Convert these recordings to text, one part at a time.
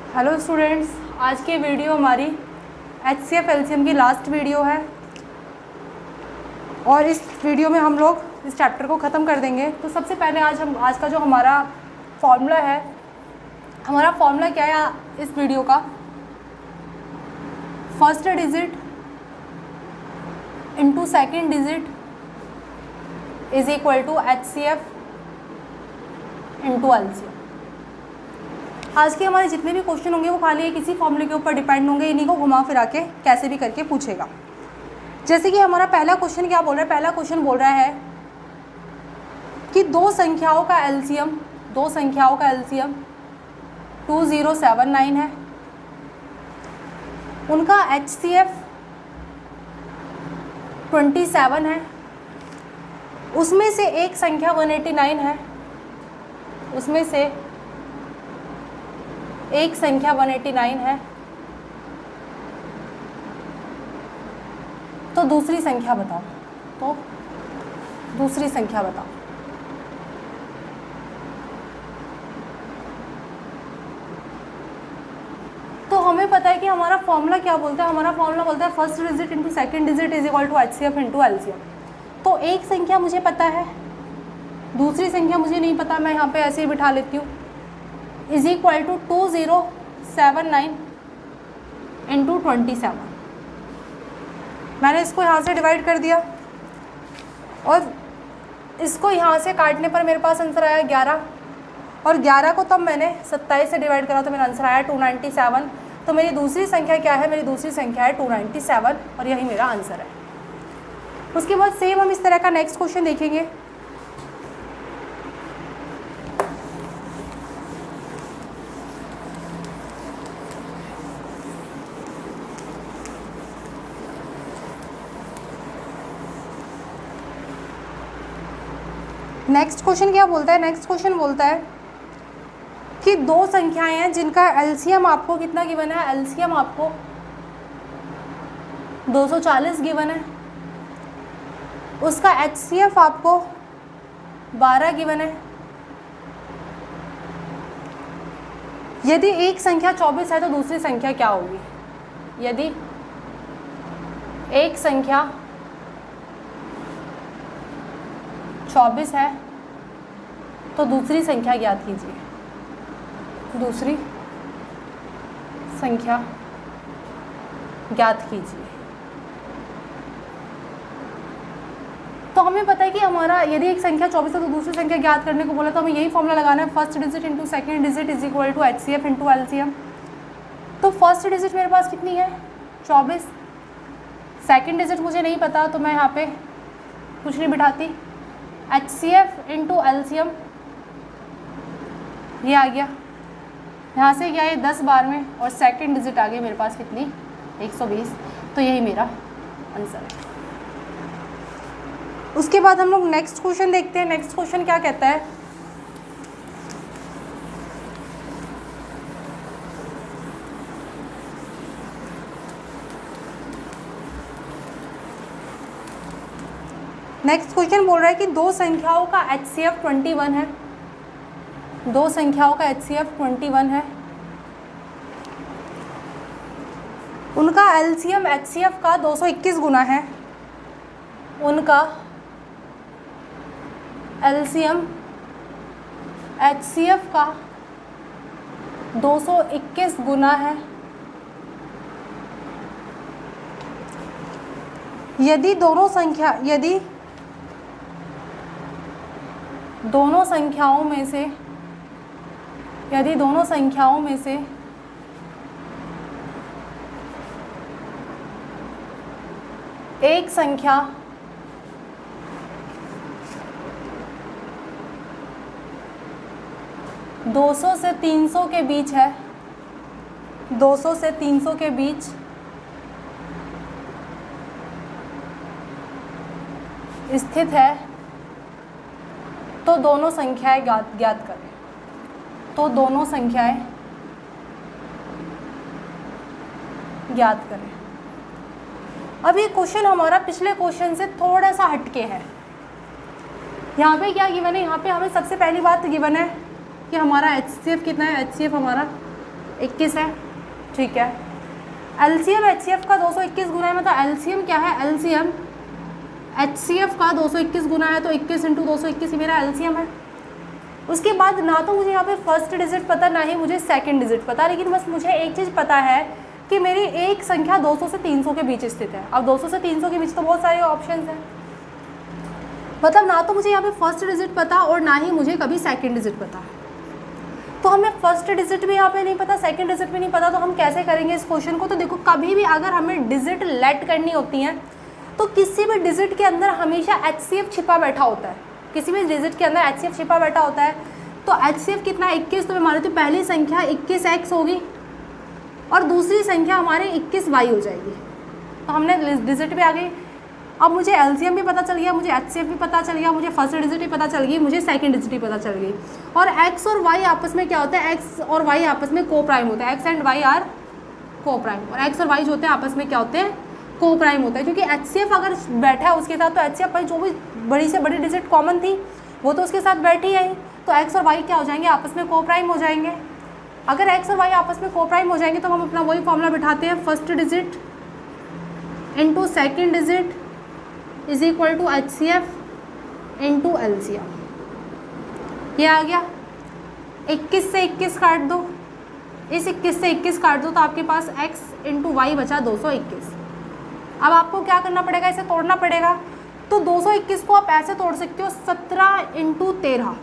Hello students, आज की video हमारी HCF LCM की लास्ट वीडियो है और इस वीडियो में हम लोग इस चैप्टर को ख़त्म कर देंगे। तो सबसे पहले आज का जो हमारा फॉर्मूला है, हमारा फॉर्मूला क्या है इस वीडियो का, first digit into second digit is equal to HCF into LCM। आज के हमारे जितने भी क्वेश्चन होंगे वो खाली एक इसी फॉर्मूले के ऊपर डिपेंड होंगे, इन्हीं को घुमा फिरा के कैसे भी करके पूछेगा। जैसे कि हमारा पहला क्वेश्चन क्या बोल रहा है, पहला क्वेश्चन बोल रहा है कि दो संख्याओं का LCM 2079 है, उनका HCF 27 है, उसमें से एक संख्या 189 है, उसमें से एक संख्या 189 है, तो दूसरी संख्या बताओ। तो हमें पता है कि हमारा फॉर्मूला क्या बोलता है, हमारा फॉर्मूला बोलता है first digit into second digit is equal to HCF into LCM। तो एक संख्या मुझे पता है, दूसरी संख्या मुझे नहीं पता, मैं यहाँ पे ऐसे ही बिठा लेती हूँ, इज इक्वल टू 2079 इंटू 27। मैंने इसको यहाँ से डिवाइड कर दिया और इसको यहाँ से काटने पर मेरे पास आंसर आया 11, और 11 को तब मैंने 27 से डिवाइड करा तो मेरा आंसर आया 297। तो मेरी दूसरी संख्या क्या है, मेरी दूसरी संख्या है 297 और यही मेरा आंसर है। उसके बाद सेम हम इस तरह का नेक्स्ट क्वेश्चन देखेंगे। नेक्स्ट क्वेश्चन क्या बोलता है, नेक्स्ट क्वेश्चन बोलता है कि दो संख्याएं हैं जिनका LCM आपको कितना गिवन है, LCM आपको 240 गिवन है, उसका HCF आपको 12 गिवन है। यदि एक संख्या 24 है तो दूसरी संख्या क्या होगी? यदि एक संख्या 24 है तो दूसरी संख्या ज्ञात कीजिए। दूसरी संख्या ज्ञात कीजिए। तो हमें पता है कि हमारा यदि एक संख्या 24 है तो दूसरी संख्या ज्ञात करने को बोला तो हमें यही फॉर्मूला लगाना है, first digit into second digit is equal to HCF into LCM। तो फर्स्ट डिजिट मेरे पास कितनी है, 24। सेकेंड डिजिट मुझे नहीं पता तो मैं यहाँ पे कुछ नहीं बिठाती, HCF इंटू LCM ये आ गया, यहाँ से क्या है 10 बार में, और सेकंड डिजिट आ गई मेरे पास कितनी, 120। तो यही मेरा आंसर है। उसके बाद हम लोग नेक्स्ट क्वेश्चन देखते हैं। नेक्स्ट क्वेश्चन क्या कहता है, नेक्स्ट क्वेश्चन बोल रहा है कि दो संख्याओं का HCF 21 है, दो संख्याओं का HCF 21 है, उनका LCM HCF का 221 गुना है, उनका LCM HCF का 221 गुना है। यदि दोनों संख्याओं में से एक संख्या 200 से 300 के बीच है, 200 से 300 के बीच स्थित है, तो दोनों संख्याएं ज्ञात करें। तो दोनों संख्याएं ज्ञात करें। अब ये क्वेश्चन हमारा पिछले क्वेश्चन से थोड़ा सा हटके है। यहाँ पे क्या गिवन है, यहाँ पे हमें सबसे पहली बात गिवन है कि हमारा HCF कितना है, HCF हमारा 21 है, ठीक है। एलसीएम एचसीएफ का 221 गुना है, मतलब एलसीएम क्या है, एलसीएम एचसीएफ का 221 गुना है, तो 21 × 221 मेरा एलसीएम है। उसके बाद ना तो मुझे यहाँ पे फर्स्ट डिजिट पता, ना ही मुझे सेकंड डिजिट पता, लेकिन बस मुझे एक चीज़ पता है कि मेरी एक संख्या 200 से 300 के बीच स्थित है। अब 200 से 300 के बीच तो बहुत सारे ऑप्शंस हैं, मतलब ना तो मुझे यहाँ पे फर्स्ट डिजिट पता और ना ही मुझे कभी सेकंड डिजिट पता। तो हमें फर्स्ट डिजिट भी यहाँ पे नहीं पता, सेकंड डिजिट भी नहीं पता, तो हम कैसे करेंगे इस क्वेश्चन को। तो देखो, कभी भी अगर हमें डिजिट लेट करनी होती है तो किसी भी डिजिट के अंदर हमेशा एचसीएफ छिपा बैठा होता है, किसी भी डिजिट के अंदर एचसीएफ छिपा बैठा होता है। तो एचसीएफ कितना है, 21, तो मैं मान लेती हूँ पहली संख्या 21x होगी और दूसरी संख्या हमारे 21y हो जाएगी। तो हमने डिजिट भी आ गई। अब मुझे एलसीएम भी पता चल गया, मुझे एचसीएफ भी पता चल गया, मुझे फर्स्ट डिजिट भी पता चल गई, मुझे सेकंड डिजिट भी पता चल गई। और एक्स और वाई आपस में क्या होता है, एक्स और वाई आपस में को प्राइम होता है, एक्स एंड वाई आर को प्राइम। और एक्स और वाई जो होते हैं आपस में क्या होते हैं, को प्राइम होता है, क्योंकि एचसीएफ अगर बैठा है उसके साथ तो एचसीएफ भाई जो भी बड़ी से बड़ी डिजिट कॉमन थी वो तो उसके साथ बैठी है, तो एक्स और वाई क्या हो जाएंगे, आपस में को प्राइम हो जाएंगे। अगर एक्स और वाई आपस में को प्राइम हो जाएंगे तो हम अपना वही फॉर्मूला बिठाते हैं, first digit into second digit is equal to HCF into LCM. ये आ गया। 21 से 21 काट दो, इस 21 से 21 काट दो तो आपके पास x इंटू वाई बचा 221। अब आपको क्या करना पड़ेगा, इसे तोड़ना पड़ेगा। तो 221 को आप ऐसे तोड़ सकते हो 17 × 13,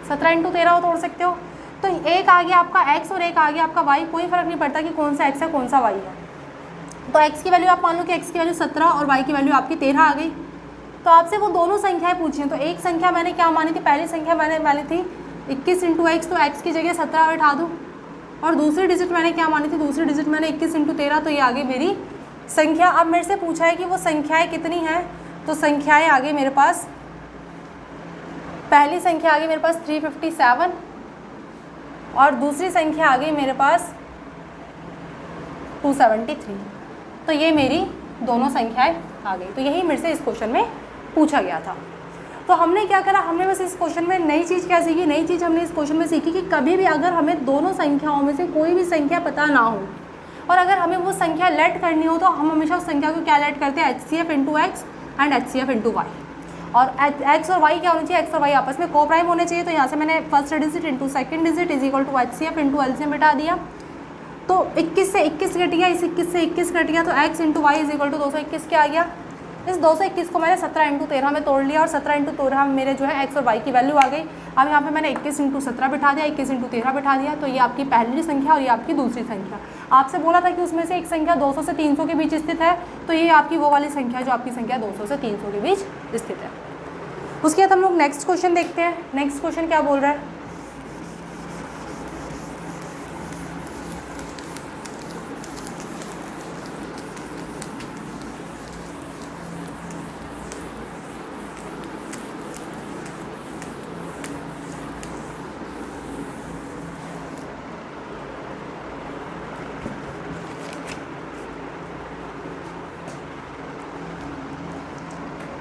17 × 13 तोड़ सकते हो। तो एक आ गया आपका x और एक आ गया आपका y, कोई फर्क नहीं पड़ता कि कौन सा x है कौन सा y है। तो x की वैल्यू आप मान लो कि x की वैल्यू 17 और y की वैल्यू आपकी 13 आ गई। तो आपसे वो दोनों संख्याएं पूछी हैं, तो एक संख्या मैंने क्या मानी थी, पहली संख्या मैंने मानी थी 21 × x, तो x की जगह 17 बैठा दूँ। और दूसरी डिजिट मैंने क्या मानी थी, दूसरी डिजिट मैंने 21 × 13, तो ये आ गई मेरी संख्या। अब मेरे से पूछा है कि वो संख्याएं कितनी हैं, तो संख्याएं आ गई मेरे पास, पहली संख्या आ गई मेरे पास 357 और दूसरी संख्या आ गई मेरे पास 273। तो ये मेरी दोनों संख्याएं आ गई। तो यही मेरे से इस क्वेश्चन में पूछा गया था। तो हमने क्या करा, हमने बस इस क्वेश्चन में नई चीज़ क्या सीखी, नई चीज़ हमने इस क्वेश्चन में सीखी कि कभी भी अगर हमें दोनों संख्याओं में से कोई भी संख्या पता ना हो और अगर हमें वो संख्या लेट करनी हो तो हम हमेशा उस संख्या को क्या लेट करते हैं, HCF into X and HCF into Y. और एक्स और वाई क्या होनी चाहिए, एक्स और वाई आपस में को प्राइम होने चाहिए। तो यहाँ से मैंने first digit into second digit is equal to HCF into LCM बिठा दिया। तो 21 से 21 कट गया, इस 21 से 21 कट गया, तो x into Y is equal to 221 क्या आ गया। इस 221 को मैंने 17 × 13 में तोड़ लिया और 17 × 13 मेरे जो है x और y की वैल्यू आ गई। अब यहाँ पे मैंने 21 × 17 बिठा दिया, 21 × 13 बिठा दिया। तो ये आपकी पहली संख्या और ये आपकी दूसरी संख्या। आपसे बोला था कि उसमें से एक संख्या 200 से 300 के बीच स्थित है, तो ये आपकी वो वाली संख्या जो आपकी संख्या 200 से 300 के बीच स्थित है। उसके बाद हम लोग नेक्स्ट क्वेश्चन देखते हैं। नेक्स्ट क्वेश्चन क्या बोल रहा है,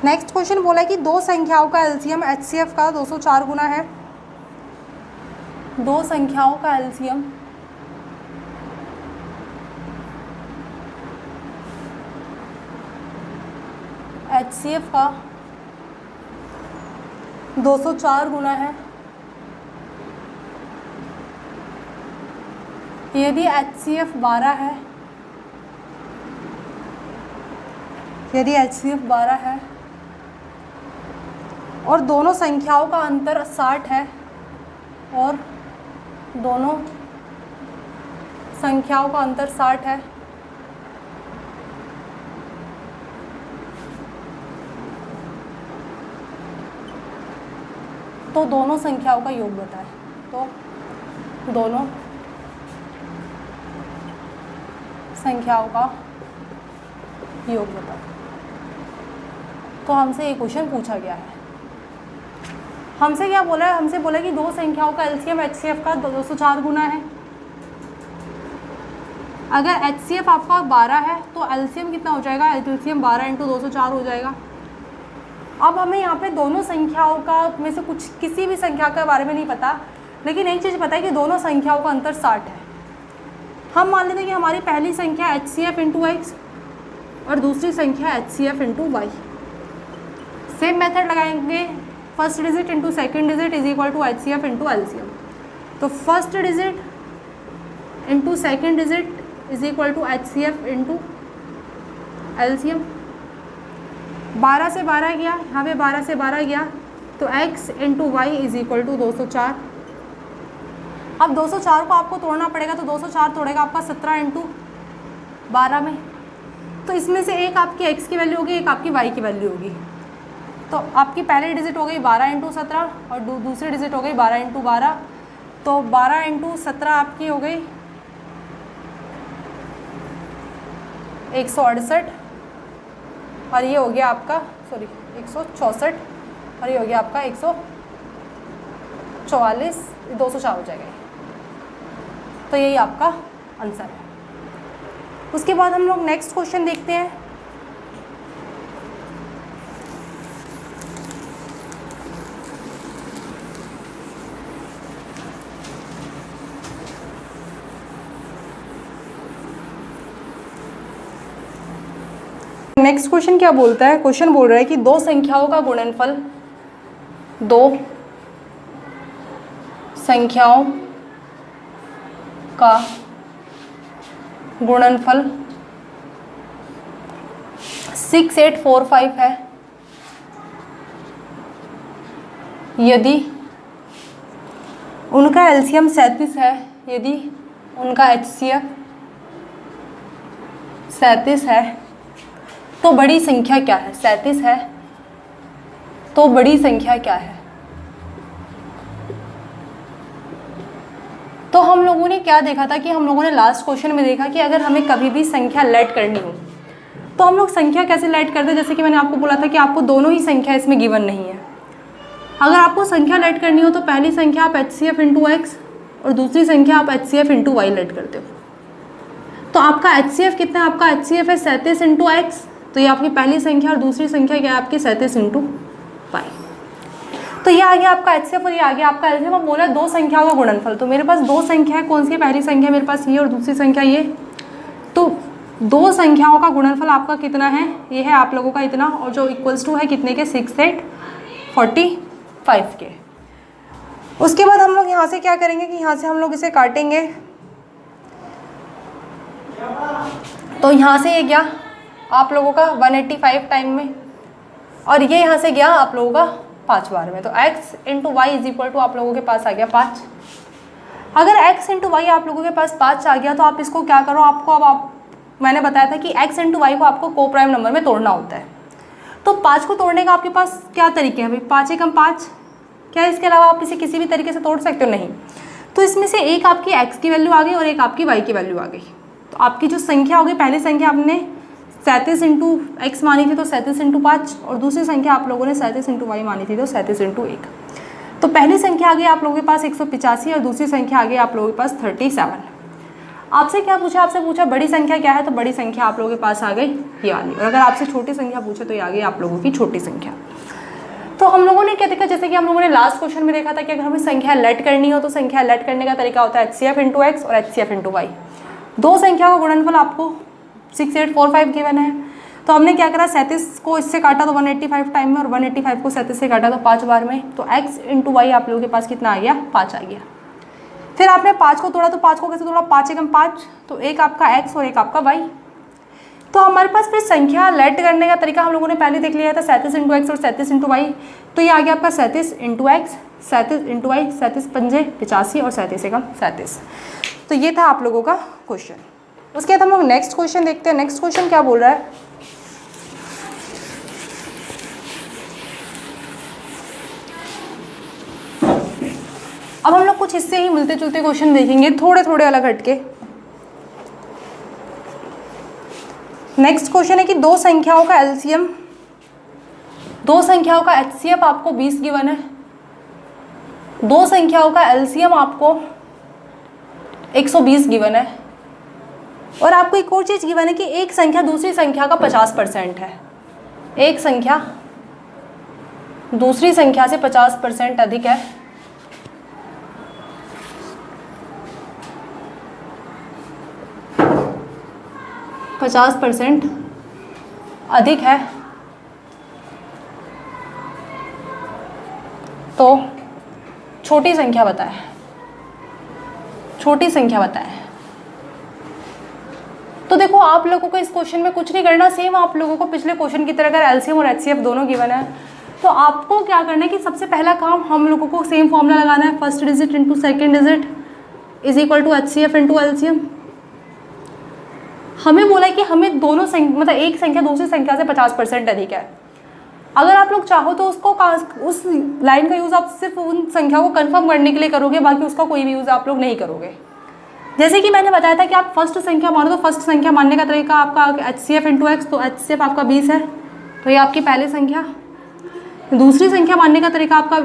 नेक्स्ट क्वेश्चन बोला है कि दो संख्याओं का एलसीएम एचसीएफ का 204 गुना है। दो संख्याओं का एलसीएम एचसीएफ का 204 गुना है। यदि एचसीएफ 12 है, यदि एचसीएफ 12 है और दोनों संख्याओं का अंतर 60 है और दोनों संख्याओं का अंतर 60 है, तो दोनों संख्याओं का योग बताएं। तो दोनों संख्याओं का योग बताओ। तो हमसे ये क्वेश्चन पूछा गया है। हमसे क्या बोला है, हमसे बोला कि दो संख्याओं का एलसीएम एचसीएफ का 204 गुना है। अगर एचसीएफ आपका 12 है तो एलसीएम कितना हो जाएगा, एलसीएम 12 × 204 हो जाएगा। अब हमें यहाँ पे दोनों संख्याओं का में से कुछ किसी भी संख्या के बारे में नहीं पता, लेकिन एक चीज़ पता है कि दोनों संख्याओं का अंतर 60 है। हम मान लेते हैं कि हमारी पहली संख्या HCF इंटू एक्स और दूसरी संख्या HCF into Y. Same method लगाएंगे, first digit into second digit is equal to HCF into LCM। तो first digit into second digit is equal to HCF into LCM। 12 से 12 गया, यहाँ पे 12 से 12 गया, तो x into Y is equal to 204। अब 204 को आपको तोड़ना पड़ेगा, तो 204 तोड़ेगा आपका 17 इंटू 12 में। तो इसमें से एक आपकी x की वैल्यू होगी, एक आपकी y की वैल्यू होगी। तो आपकी पहली डिजिट हो गई 12 इंटू 17 और दूसरी डिजिट हो गई 12 इंटू 12। तो 12 इंटू 17 आपकी हो गई 168 और ये हो गया आपका 164 और ये हो गया आपका 144, 204 हो जाएगा। तो यही आपका आंसर है। उसके बाद हम लोग नेक्स्ट क्वेश्चन देखते हैं। नेक्स्ट क्वेश्चन क्या बोलता है? क्वेश्चन बोल रहा है कि दो संख्याओं का गुणनफल, दो संख्याओं का गुणनफल 6845 है यदि उनका एलसीएम 37 है, यदि उनका HCF 37 है तो बड़ी संख्या क्या है? 37 है तो बड़ी संख्या क्या है? तो हम लोगों ने क्या देखा था कि हम लोगों ने लास्ट क्वेश्चन में देखा कि अगर हमें कभी भी संख्या लेट करनी हो तो हम लोग संख्या कैसे लेट करते हैं। जैसे कि मैंने आपको बोला था कि आपको दोनों ही संख्या इसमें गिवन नहीं है। अगर आपको संख्या लेट करनी हो तो पहली संख्या आप HCF इंटू एक्स और दूसरी संख्या आप HCF इंटू वाई लेट करते हो। तो आपका HCF कितना है? आपका HCF है 37 इंटू एक्स, तो ये आपकी पहली संख्या, और दूसरी संख्या क्या है आपकी 37 इंटू वाई। तो ये आ गया आपका HCF और ये आ गया आपका एलसीएम। अब बोला दो संख्याओं का गुणनफल, तो मेरे पास दो संख्या है। कौन सी है? पहली संख्या मेरे पास ये और दूसरी संख्या ये। तो दो संख्याओं का गुणनफल आपका कितना है? ये है आप लोगों का इतना, और जो इक्वल्स टू है कितने के? 6845 के। उसके बाद हम लोग यहाँ से क्या करेंगे कि यहाँ से हम लोग इसे काटेंगे। तो यहाँ से ये गया आप लोगों का 185 टाइम में, और ये यहाँ से गया आप लोगों का 5 बार में। तो x into Y is equal to आप लोगों के पास आ गया 5। अगर x इंटू वाई आप लोगों के पास 5 आ गया तो आप इसको क्या करो, आपको अब मैंने बताया था कि x इंटू वाई को आपको को प्राइम नंबर में तोड़ना होता है। तो 5 को तोड़ने का आपके पास क्या तरीके हैं भाई? 5 एकम 5, क्या इसके अलावा आप इसे किसी भी तरीके से तोड़ सकते हो? नहीं। तो इसमें से एक आपकी x की वैल्यू आ गई और एक आपकी y की वैल्यू आ गई। तो आपकी जो संख्या होगी, पहली संख्या आपने 37 इंटू एक्स मानी थी तो 37 इंटू 5, और दूसरी संख्या आप लोगों ने 37 इंटू वाई मानी थी तो 37 इंटू 1। तो पहली संख्या आ गई आप लोगों के पास 185 और दूसरी संख्या आ गई आप लोगों के पास 37। आपसे क्या पूछा? आपसे पूछा बड़ी संख्या क्या है, तो बड़ी संख्या आप लोगों के पास आ गई ये वाली। और अगर आपसे छोटी संख्या पूछे तो ये आ गई आप लोगों की छोटी संख्या। तो हम लोगों ने क्या देखा? जैसे कि हम लोगों ने लास्ट क्वेश्चन में देखा था कि अगर हमें संख्या लेट करनी हो तो संख्या लेट करने का तरीका होता है HCF इंटू एक्स और HCF इंटू वाई। दो संख्या का गुणनफल आपको 6845 गिवन है, तो हमने क्या करा? 37 को इससे काटा तो 185 टाइम में, और 185 को 37 से काटा तो 5 बार में। तो x इंटू वाई आप लोगों के पास कितना आ गया? 5 आ गया। फिर आपने 5 को तोड़ा, तो 5 को कैसे तोड़ा? 5 एकम 5, तो एक आपका x और एक आपका y। तो हमारे पास फिर संख्या लेट करने का तरीका हम लोगों ने पहले देख लिया था, 37 इंटू एक्स और 37 इंटू वाई। तो ये आ गया आपका 37 इंटू एक्स, 37 इंटू वाई, 37 पंजे 85 और 37 एकम 37। तो ये था आप लोगों का क्वेश्चन। उसके बाद हम लोग नेक्स्ट क्वेश्चन देखते हैं। नेक्स्ट क्वेश्चन क्या बोल रहा है? अब हम लोग कुछ इससे ही मिलते जुलते क्वेश्चन देखेंगे, थोड़े थोड़े अलग हटके। नेक्स्ट क्वेश्चन है कि दो संख्याओं का एलसीएम, दो संख्याओं का HCF आपको 20 गिवन है, दो संख्याओं का एलसीएम आपको 120 गिवन है, और आपको एक और चीज़ गिवन है कि एक संख्या दूसरी संख्या का 50% है। एक संख्या दूसरी संख्या से 50% अधिक है। 50% अधिक है तो छोटी संख्या बताएं, छोटी संख्या बताएं। तो देखो आप लोगों को इस क्वेश्चन में कुछ नहीं करना, सेम आप लोगों को पिछले क्वेश्चन की तरह अगर एलसीएम और एचसीएफ दोनों गिवन है तो आपको क्या करना है कि सबसे पहला काम हम लोगों को सेम फॉर्मूला लगाना है, first digit into second digit is equal to HCF into LCM. हमें बोला है कि हमें दोनों मतलब एक संख्या दूसरी संख्या से 50% अधिक है। अगर आप लोग चाहो तो उसको उस लाइन का यूज़ आप सिर्फ उन संख्या को कंफर्म करने के लिए करोगे, बाकी उसका कोई भी यूज़ आप लोग नहीं करोगे। जैसे कि मैंने बताया था कि आप फर्स्ट संख्या मानो तो फर्स्ट संख्या मानने का तरीका आपका H C F into X, तो एच सी एफ आपका 20 है तो ये आपकी पहली संख्या। दूसरी संख्या मानने का तरीका आपका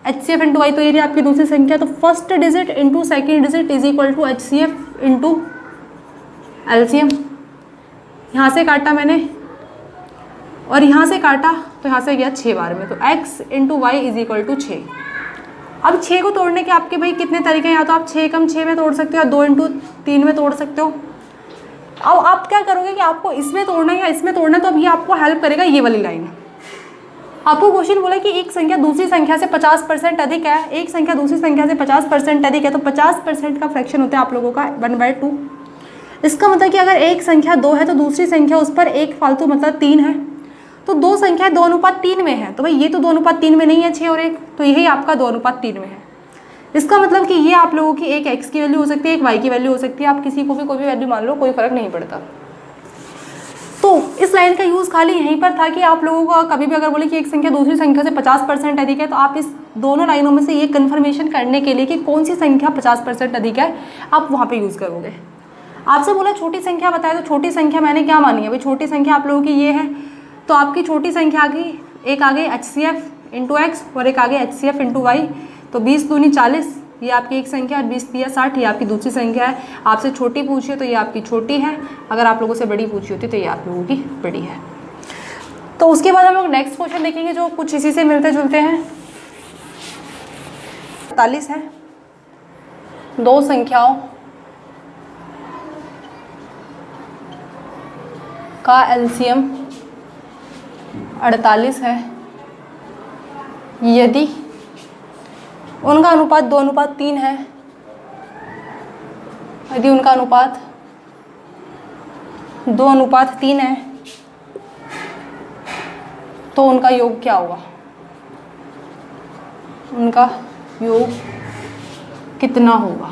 H C F into Y, तो ये आपकी दूसरी संख्या। तो first digit into second digit is equal to H C F into LCM. यहाँ से काटा मैंने और यहाँ से काटा तो यहाँ से गया 6 बार में, तो x into Y is equal to 6। अब 6 को तोड़ने के आपके भाई कितने तरीके हैं, या तो आप 6 कम 6 में तोड़ सकते हो या 2 इंटू 3 में तोड़ सकते हो। अब आप क्या करोगे कि आपको इसमें तोड़ना है या इसमें तोड़ना है, तो अब ये आपको हेल्प करेगा ये वाली लाइन। आपको क्वेश्चन बोला कि एक संख्या दूसरी संख्या से 50% अधिक है, एक संख्या दूसरी संख्या से 50% अधिक है, तो 50% का फ्रैक्शन होता है आप लोगों का 1/2। इसका मतलब कि अगर एक संख्या 2 है तो दूसरी संख्या उस पर एक फालतू मतलब 3 है, तो दो संख्या 2:3 में है, तो भाई ये तो 2:3 में नहीं है 6 और 1, तो यही आपका 2:3 में है। इसका मतलब कि ये आप लोगों की एक x की वैल्यू हो सकती है, एक y की वैल्यू हो सकती है, आप किसी को भी कोई भी वैल्यू मान लो, कोई फर्क नहीं पड़ता। तो इस लाइन का यूज़ खाली यहीं पर था कि आप लोगों को कभी भी अगर बोले कि एक संख्या दूसरी संख्या से 50% अधिक है, तो आप इस दोनों लाइनों में से ये कन्फर्मेशन करने के लिए कि कौन सी संख्या 50% अधिक है आप वहाँ पर यूज़ करोगे। आपसे बोला छोटी संख्या बताए, तो छोटी संख्या मैंने क्या मानी है भाई, छोटी संख्या आप लोगों की ये है, तो आपकी छोटी संख्या आ गई, एक आ गई H C F into X और एक आ गई H C F into Y. तो 20 दूनी 40, ये आपकी एक संख्या है, 20 तिया 60, ये आपकी दूसरी संख्या है। आपसे छोटी पूछी है तो ये आपकी छोटी है, अगर आप लोगों से बड़ी पूछी होती तो ये आप लोगों की बड़ी है। तो उसके बाद हम लोग नेक्स्ट क्वेश्चन देखेंगे जो कुछ इसी से मिलते जुलते हैं। 48 है, दो संख्याओं का एलसीएम 48 है यदि उनका अनुपात 2:3 है, यदि उनका अनुपात 2:3 है तो उनका योग क्या होगा, उनका योग कितना होगा।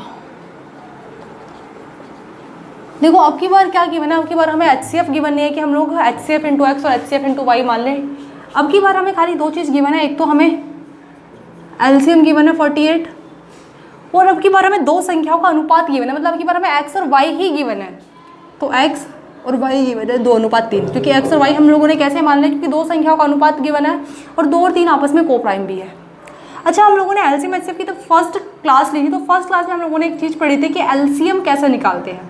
देखो अब की बार क्या गिवन है, अब की बार हमें एच सी एफ गिवन नहीं है कि हम लोग H C F into X और H C F into Y मान लें। अब की बार हमें खाली दो चीज़ गिवन है, एक तो हमें एलसीएम गिवन है 48, और अब की बार हमें दो संख्याओं का अनुपात गिवन है, मतलब अब की बार हमें एक्स और वाई ही गिवन है। तो एक्स और वाई गिवन है 2:3, क्योंकि एक्स और वाई हम लोगों ने कैसे मान लिया, क्योंकि दो संख्याओं का अनुपात गिवन है और 2 और 3 आपस में को प्राइम भी है। अच्छा, हम लोगों ने एलसीएम एचसीएफ की तो फर्स्ट क्लास ली थी, तो फर्स्ट क्लास में हम लोगों ने एक चीज़ पढ़ी थी कि एलसीएम कैसे निकालते हैं।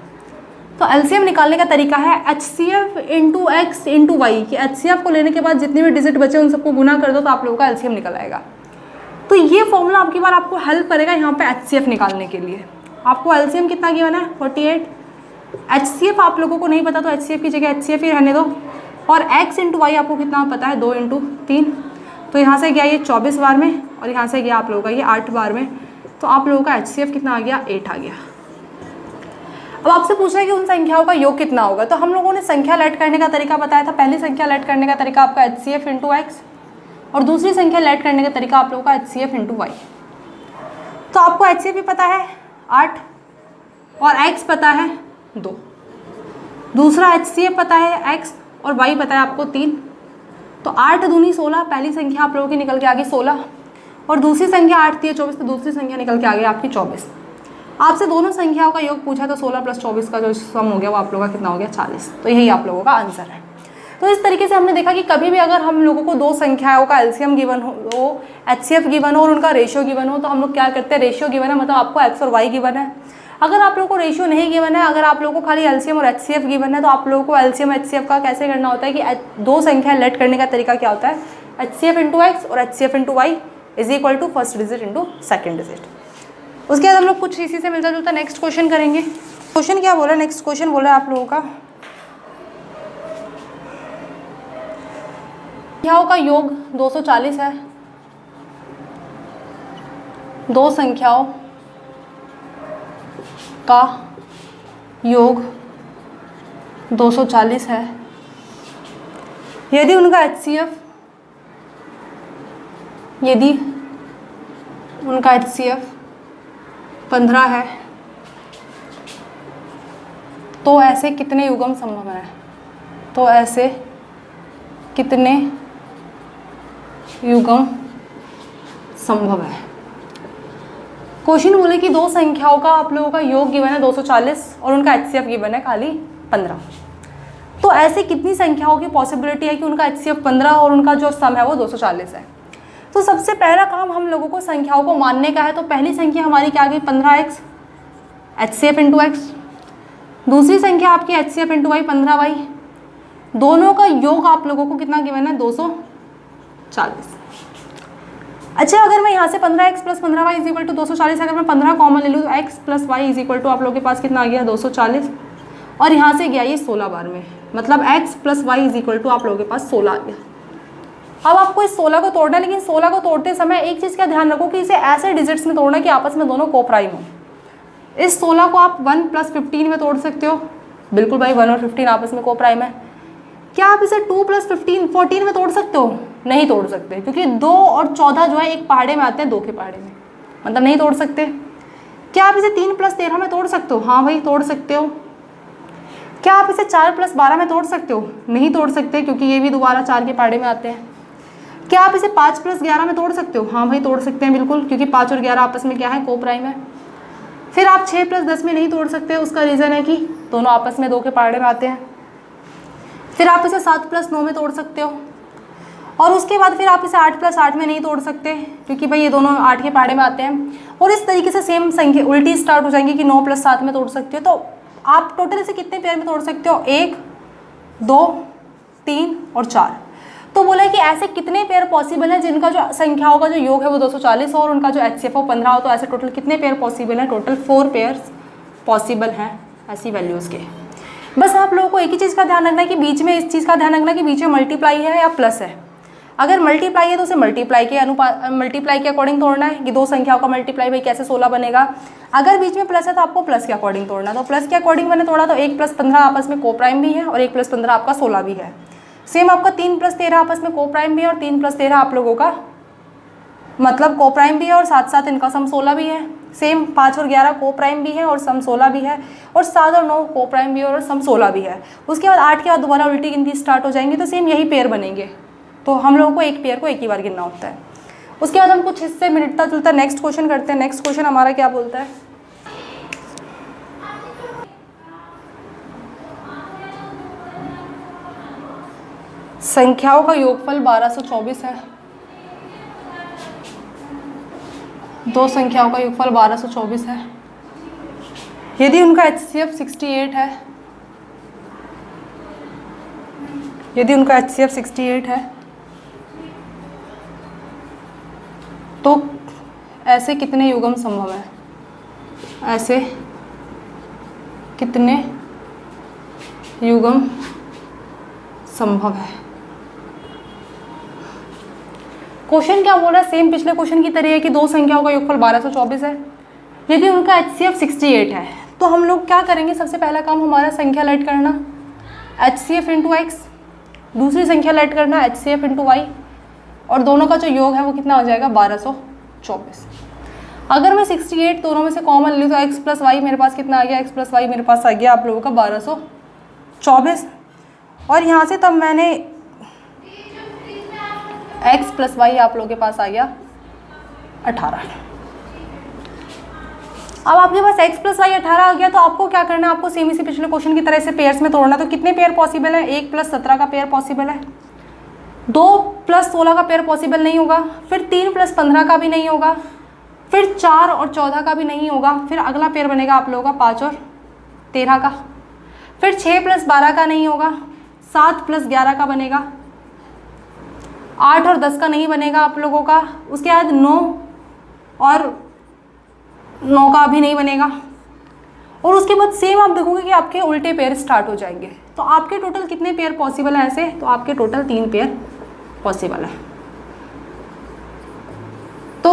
तो एलसीएम निकालने का तरीका है H C F into X into Y, कि एच सी एफ को लेने के बाद जितने भी डिजिट बचे उन सबको गुना कर दो तो आप लोगों का एलसीएम निकल आएगा। तो ये फॉर्मूला आपकी बार आपको हेल्प करेगा यहाँ पे एच सी एफ निकालने के लिए। आपको एलसीएम कितना गिवन है 48, एच सी एफ आप लोगों को नहीं पता तो एच सी एफ की जगह एच सी एफ ही रहने दो, और एक्स इंटू वाई आपको कितना पता है 2:3, तो यहाँ से गया ये 24 बार में और यहाँ से गया आप लोगों का ये 8 बार में, तो आप लोगों का एच सी एफ कितना आ गया 8 आ गया। अब आपसे पूछा है कि उन संख्याओं का योग कितना होगा, तो हम लोगों ने संख्या लेट करने का तरीका बताया था। पहली संख्या लेट करने का तरीका आपका H C F into X और दूसरी संख्या लेट करने का तरीका आप लोगों का H C F into Y. तो आपको एच सी एफ भी पता है 8 और एक्स पता है 2, दूसरा एच सी एफ पता है एक्स और वाई पता है आपको 3, तो 8 दूनी 16, पहली संख्या आप लोगों की निकल के आ गई 16 और दूसरी संख्या 8 3 24, तो दूसरी संख्या निकल के आ गई आपकी 24। आपसे दोनों संख्याओं का योग पूछा तो 16 + 24 का जो सम हो गया वो आप लोगों का कितना हो गया 40, तो यही आप लोगों का आंसर है। तो इस तरीके से हमने देखा कि कभी भी अगर हम लोगों को दो संख्याओं का एलसीएम गिवन हो, एचसीएफ गिवन हो और उनका रेशियो गिवन हो, तो हम लोग क्या करते हैं, रेशियो गिवन है मतलब आपको एक्स और वाई गिवन है। अगर आप लोगों को रेशियो नहीं गिवन है, अगर आप लोगों को खाली एलसीएम और एचसीएफ गिवन है, तो आप लोगों को एलसीएम एचसीएफ का कैसे करना होता है कि दो संख्या लेट करने का तरीका क्या होता है, एचसीएफ इंटू एक्स और HCF into Y is equal to first digit into second digit. उसके बाद हम लोग कुछ इसी से मिलता जुलता नेक्स्ट क्वेश्चन करेंगे। क्वेश्चन क्या बोला, नेक्स्ट क्वेश्चन बोला आप लोगों का संख्याओं का योग 240 है। दो संख्याओं का योग 240 है। यदि उनका HCF 15 है तो ऐसे कितने युग्म संभव हैं? तो ऐसे कितने युग्म संभव है? क्वेश्चन बोले कि दो संख्याओं का आप लोगों का योग गिवन है 240 और उनका HCF गिवन है खाली 15। तो ऐसे कितनी संख्याओं की पॉसिबिलिटी है कि उनका HCF 15 और उनका जो सम है वो 240 है? तो सबसे पहला काम हम लोगों को संख्याओं को मानने का है। तो पहली संख्या हमारी क्या आ गई 15x, HCF × x। दूसरी संख्या आपकी HCF × y 15y। दोनों का योग आप लोगों को कितना गिवन है 240। अच्छा, अगर मैं यहाँ से 15x + 15y = 240, अगर मैं 15 कॉमन ले लूँ तो x + y = आप लोगों के पास कितना आ गया 240 और यहाँ से गया ये 16 बार में, मतलब x + y = आप लोगों के पास 16 आ गया। अब आपको इस 16 को तोड़ना है, लेकिन 16 को तोड़ते समय एक चीज़ का ध्यान रखो कि इसे ऐसे डिजिट्स में तोड़ना कि आपस में दोनों कोप्राइम हो। इस 16 को आप 1 + 15 में तोड़ सकते हो, बिल्कुल भाई 1 और 15 आपस में कोप्राइम है। क्या आप इसे 2 + 15 14 में तोड़ सकते हो? नहीं तोड़ सकते, क्योंकि 2 और 14 जो है एक पहाड़े में आते हैं, 2 के पहाड़े में, मतलब नहीं तोड़ सकते। क्या आप इसे 3 + 13 में तोड़ सकते हो? हाँ भाई तोड़ सकते हो। क्या आप इसे 4 + 12 में तोड़ सकते हो? नहीं तोड़ सकते, क्योंकि ये भी दोबारा 4 के पहाड़े में आते हैं। क्या आप इसे 5 + 11 में तोड़ सकते हो? हाँ भाई तोड़ सकते हैं बिल्कुल, क्योंकि 5 और 11 आपस में क्या है कोप्राइम है। फिर आप 6 + 10 में नहीं तोड़ सकते, उसका रीज़न है कि दोनों आपस में 2 के पहाड़े में आते हैं। फिर आप इसे 7 + 9 में तोड़ सकते हो, और उसके बाद फिर आप इसे 8 + 8 में नहीं तोड़ सकते, क्योंकि भाई ये दोनों 8 के पहाड़े में आते हैं। और इस तरीके से सेम संख्या उल्टी स्टार्ट हो जाएंगी कि 9 + 7 में तोड़ सकते हो। तो आप टोटल इसे कितने पेयर में तोड़ सकते हो? 1 2 3 और 4। तो बोला है कि ऐसे कितने पेयर पॉसिबल हैं जिनका जो संख्याओं का जो योग है वो 240 हो और उनका जो HCF हो 15 हो। तो ऐसे टोटल कितने पेयर पॉसिबल हैं? टोटल 4 पेयर्स पॉसिबल हैं ऐसी वैल्यूज़ के। बस आप लोगों को एक ही चीज़ का ध्यान रखना है कि बीच में इस चीज़ का ध्यान रखना है कि बीच में मल्टीप्लाई है या प्लस है। अगर मल्टीप्लाई है तो उसे मल्टीप्लाई के अकॉर्डिंग तोड़ना है कि दो संख्याओं का मल्टीप्लाई भाई कैसे 16 बनेगा। अगर बीच में प्लस है तो आपको प्लस के अकॉर्डिंग तोड़ना है। तो प्लस के अकॉर्डिंग मैंने तोड़ा तो 1 + 15 आपस में कोप्राइम भी है और 1 + 15 आपका 16 भी है। सेम आपका 3 + 13 आपस में कोप्राइम भी है और 3 + 13 आप लोगों का मतलब कोप्राइम भी है और साथ साथ इनका सम 16 भी है। सेम 5 और 11 कोप्राइम भी है और सम 16 भी है, और 7 और 9 कोप्राइम भी है और सम 16 भी है। उसके बाद 8 के बाद दोबारा उल्टी गिनती स्टार्ट हो जाएंगी, तो सेम यही पेयर बनेंगे। तो हम लोगों को एक पेयर को एक ही बार गिनना होता है। उसके बाद हम कुछ हिस्से मिलता जुलता नेक्स्ट क्वेश्चन करते हैं। नेक्स्ट क्वेश्चन हमारा क्या बोलता है? संख्याओं का योगफल 1224 है। दो संख्याओं का योगफल 1224 है। यदि उनका HCF 68 है, यदि उनका HCF 68 है तो ऐसे कितने युग्म संभव है? ऐसे कितने युग्म संभव है? क्वेश्चन क्या बोल रहा है? सेम पिछले क्वेश्चन की तरह है कि दो संख्याओं का योगफल 1224 है। यदि उनका HCF 68 है तो हम लोग क्या करेंगे? सबसे पहला काम हमारा संख्या लेट करना HCF × x, दूसरी संख्या लेट करना HCF × y, और दोनों का जो योग है वो कितना हो जाएगा 1224। अगर मैं 68 दोनों में से कॉमन लूँ तो x + y मेरे पास कितना आ गया? x + y मेरे पास आ गया आप लोगों का 1224, और यहाँ से तब मैंने x + y आप लोगों के पास आ गया 18। अब आपके पास x + y 18 आ गया, तो आपको क्या करना है? आपको सेम इसी पिछले क्वेश्चन की तरह से पेयर्स में तोड़ना। तो कितने पेयर पॉसिबल है? 1 + 17 का पेयर पॉसिबल है, 2 + 16 का पेयर पॉसिबल नहीं होगा, फिर 3 + 15 का भी नहीं होगा, फिर 4 और 14 का भी नहीं होगा। फिर अगला पेयर बनेगा आप लोगों का 5 और 13 का, फिर 6 + 12 का नहीं होगा, 7 + 11 का बनेगा, 8 और 10 का नहीं बनेगा आप लोगों का। उसके बाद 9 और 9 का भी नहीं बनेगा, और उसके बाद सेम आप देखोगे कि आपके उल्टे पेयर स्टार्ट हो जाएंगे। तो आपके टोटल कितने पेयर पॉसिबल है ऐसे? तो आपके टोटल 3 पेयर पॉसिबल है। तो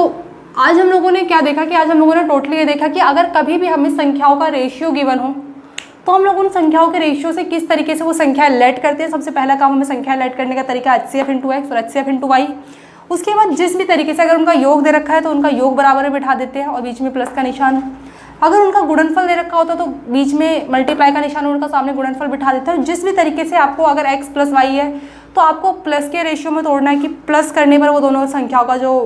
आज हम लोगों ने क्या देखा कि आज हम लोगों ने टोटली ये देखा कि अगर कभी भी हमें संख्याओं का रेशियो गिवन हो तो हम लोग उन संख्याओं के रेशियो से किस तरीके से वो संख्या लेट करते हैं। सबसे पहला काम हमें संख्या लेट करने का तरीका HCF इंटू एक्स और HCF इंटू वाई। उसके बाद जिस भी तरीके से अगर उनका योग दे रखा है तो उनका योग बराबर में बिठा देते हैं और बीच में प्लस का निशान। अगर उनका गुणनफल दे रखा होता तो बीच में मल्टीप्लाई का निशान उनका सामने गुणनफल बिठा देता है। जिस भी तरीके से आपको अगर x प्लस वाई है तो आपको प्लस के रेशियो में तोड़ना है कि प्लस करने पर वो दोनों संख्याओं का जो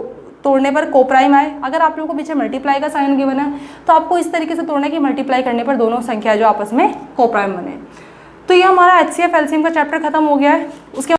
तोड़ने पर कोप्राइम आए। अगर आप लोगों को पीछे मल्टीप्लाई का साइन गिवन है तो आपको इस तरीके से तोड़ना है कि मल्टीप्लाई करने पर दोनों संख्या जो आपस में कोप्राइम बने। तो ये हमारा HCF एलसीएम का चैप्टर खत्म हो गया है। उसके